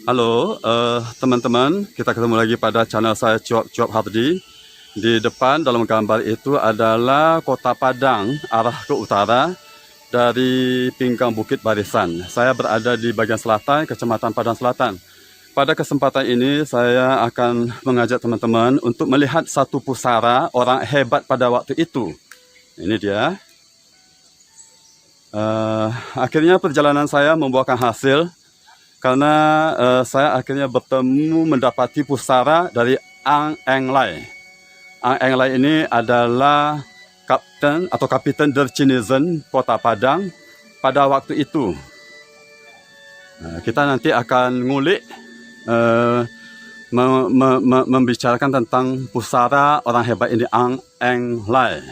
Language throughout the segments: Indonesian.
Halo teman-teman, kita ketemu lagi pada channel saya Cuap Hardi. Di depan dalam gambar itu adalah Kota Padang arah ke utara dari Pinggang Bukit Barisan. Saya berada di bagian selatan, Kecamatan Padang Selatan. Pada kesempatan ini saya akan mengajak teman-teman untuk melihat satu pusara orang hebat pada waktu itu. Ini dia. Akhirnya perjalanan saya membuahkan hasil, karena saya akhirnya mendapati pusara dari Ang Eng Lai. Ang Eng Lai ini adalah kapten atau kapitan der Chinesen Kota Padang pada waktu itu. Kita nanti akan ngulik, membicarakan tentang pusara orang hebat ini, Ang Eng Lai.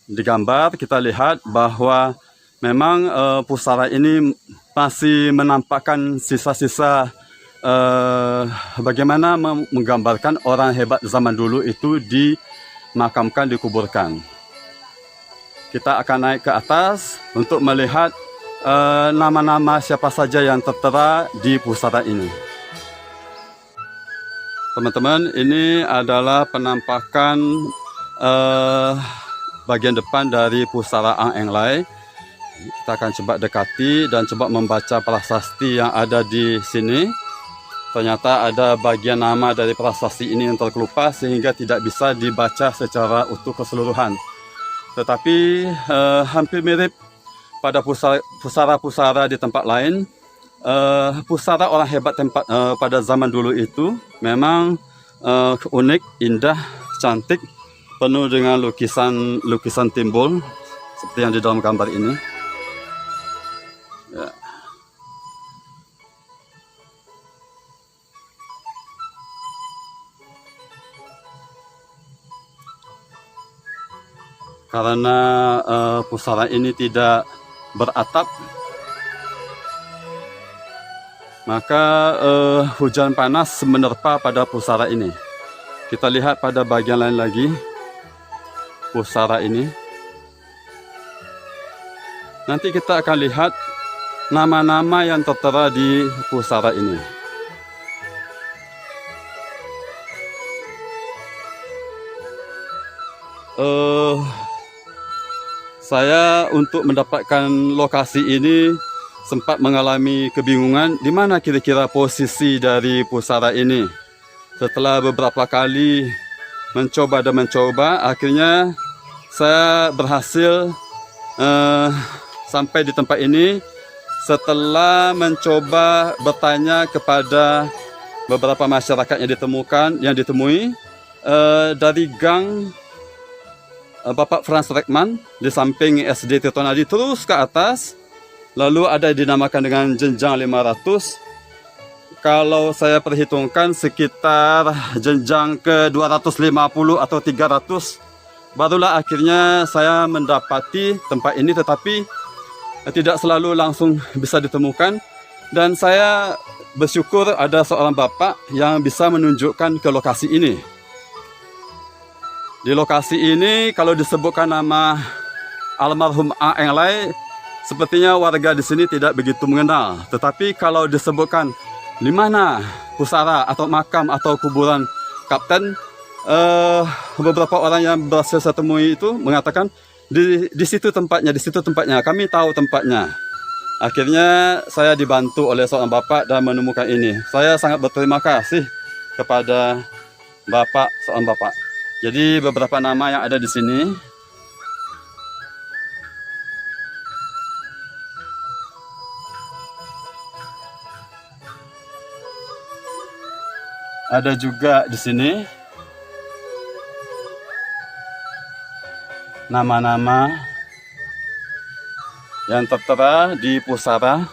Di gambar kita lihat bahwa memang pusara ini masih menampakkan sisa-sisa bagaimana menggambarkan orang hebat zaman dulu itu dimakamkan, dikuburkan. Kita akan naik ke atas untuk melihat nama-nama siapa saja yang tertera di pusara ini. Teman-teman, ini adalah penampakan bagian depan dari pusara Ang Eng Lai. Kita akan coba dekati dan coba membaca prasasti yang ada di sini. Ternyata ada bagian nama dari prasasti ini yang terkelupas sehingga tidak bisa dibaca secara utuh keseluruhan. Tetapi hampir mirip pada pusara-pusara di tempat lain. Pusara orang hebat pada zaman dulu itu memang unik, indah, cantik, penuh dengan lukisan timbul seperti yang di dalam gambar ini. Ya. Karena pusara ini tidak beratap, maka hujan panas menerpa pada pusara ini. Kita lihat pada bagian lain lagi pusara ini. Nanti kita akan lihat nama-nama yang tertera di pusara ini. Saya untuk mendapatkan lokasi ini sempat mengalami kebingungan di mana kira-kira posisi dari pusara ini. Setelah beberapa kali mencoba, akhirnya saya berhasil sampai di tempat ini setelah mencoba bertanya kepada beberapa masyarakat yang ditemui dari gang Bapak Franz Rekman di samping SD Tirtonadi terus ke atas, lalu ada dinamakan dengan jenjang 500. Kalau saya perhitungkan sekitar jenjang ke 250 atau 300, barulah akhirnya saya mendapati tempat ini, tetapi tidak selalu langsung bisa ditemukan. Dan saya bersyukur ada seorang bapak yang bisa menunjukkan ke lokasi ini. Di lokasi ini kalau disebutkan nama almarhum Ang Eng Lai, sepertinya warga di sini tidak begitu mengenal. Tetapi kalau disebutkan di mana pusara atau makam atau kuburan kapten, beberapa orang yang berhasil saya temui itu mengatakan di situ tempatnya, kami tahu tempatnya. Akhirnya saya dibantu oleh seorang bapak dan menemukan ini. Saya sangat berterima kasih kepada seorang bapak. Jadi beberapa nama yang ada di sini. Ada juga di sini nama-nama yang tertera di pusara.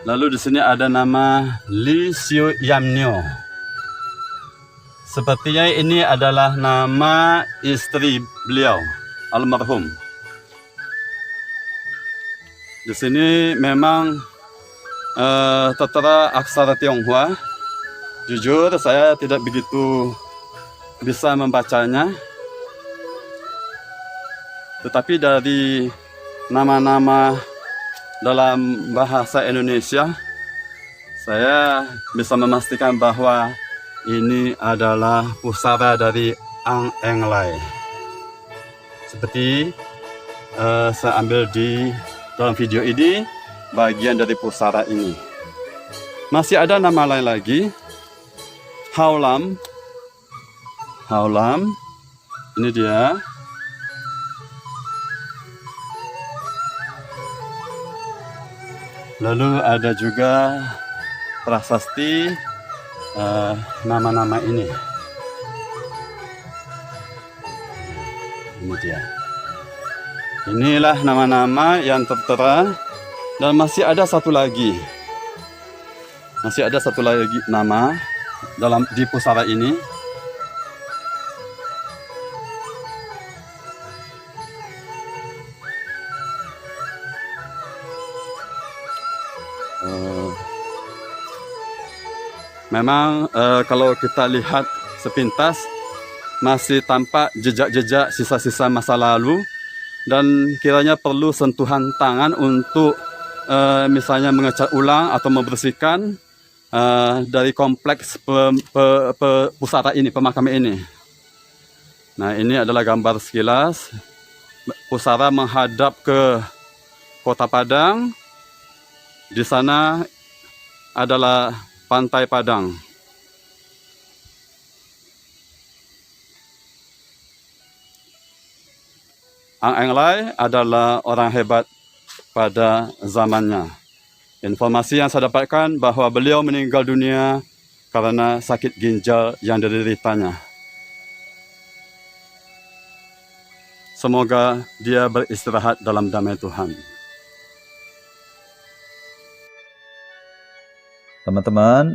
Lalu di sini ada nama Li Xiu Yamnyo. Sepertinya ini adalah nama istri beliau, almarhum. Di sini memang tertera aksara Tionghoa. Jujur saya tidak begitu bisa membacanya. Tetapi dari nama-nama dalam bahasa Indonesia, saya bisa memastikan bahwa ini adalah pusara dari Ang Englai. Seperti saya ambil di dalam video ini, bagian dari pusara ini. Masih ada nama lain lagi, Haulam. Haulam, ini dia. Lalu ada juga prasasti nama-nama ini. Ini dia. Inilah nama-nama yang tertera, dan masih ada satu lagi. Masih ada satu lagi nama di pusara ini. Memang kalau kita lihat sepintas masih tampak jejak-jejak sisa-sisa masa lalu, dan kiranya perlu sentuhan tangan untuk misalnya mengecat ulang atau membersihkan dari kompleks pusara ini, pemakaman ini. Nah, ini adalah gambar sekilas. Pusara menghadap ke Kota Padang. Di sana adalah Pantai Padang. Ang Englai adalah orang hebat pada zamannya. Informasi yang saya dapatkan bahwa beliau meninggal dunia karena sakit ginjal yang dideritanya. Semoga dia beristirahat dalam damai Tuhan. Teman-teman,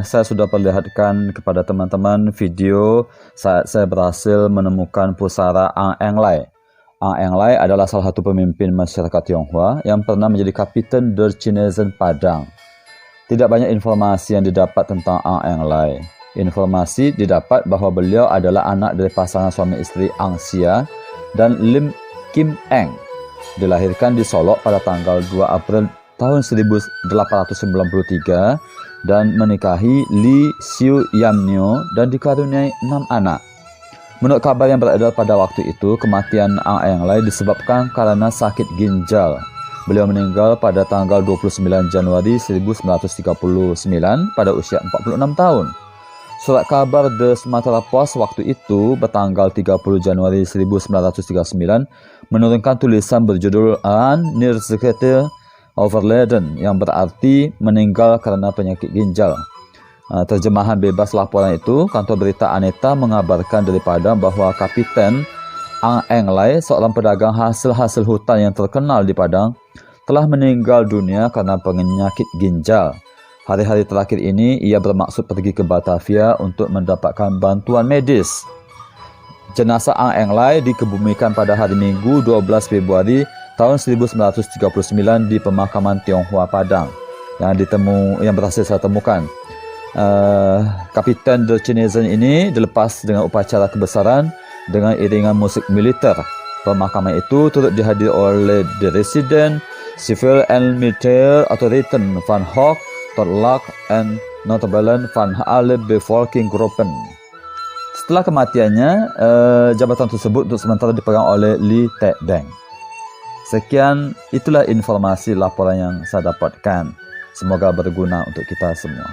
saya sudah perlihatkan kepada teman-teman video saat saya berhasil menemukan pusara Ang Englai. Ang Englai adalah salah satu pemimpin masyarakat Tionghoa yang pernah menjadi Kapiten Der Chinesen Padang. Tidak banyak informasi yang didapat tentang Ang Englai. Informasi didapat bahwa beliau adalah anak dari pasangan suami istri Ang Sia dan Lim Kim Eng. Dilahirkan di Solok pada tanggal 2 April tahun 1893 dan menikahi Li Xiu Yamnyo dan dikaruniai 6 anak. Menurut kabar yang beredar pada waktu itu, kematian Ang Englai disebabkan karena sakit ginjal. Beliau meninggal pada tanggal 29 Januari 1939 pada usia 46 tahun. Surat kabar The Sumatra Post waktu itu bertanggal 30 Januari 1939 menurunkan tulisan berjudul An Neerziekte Overleden, yang berarti meninggal karena penyakit ginjal. Terjemahan bebas laporan itu, kantor berita Aneta mengabarkan dari Padang bahwa Kapiten Ang Englai, seorang pedagang hasil-hasil hutan yang terkenal di Padang, telah meninggal dunia karena penyakit ginjal. Hari-hari terakhir ini ia bermaksud pergi ke Batavia untuk mendapatkan bantuan medis. Jenazah Ang Englai dikebumikan pada hari Minggu 12 Februari tahun 1939 di pemakaman Tionghoa Padang yang berhasil saya temukan. Kapiten Der Chinesen ini dilepas dengan upacara kebesaran dengan iringan musik militer. Pemakaman itu turut dihadiri oleh The Resident Civil and Military Authority Van Hoek, Torlak, and Notabelen van alle Bevolkingsgroepen. Setelah kematiannya, jabatan tersebut untuk sementara dipegang oleh Li Te-deng. Sekian, itulah informasi laporan yang saya dapatkan. Semoga berguna untuk kita semua.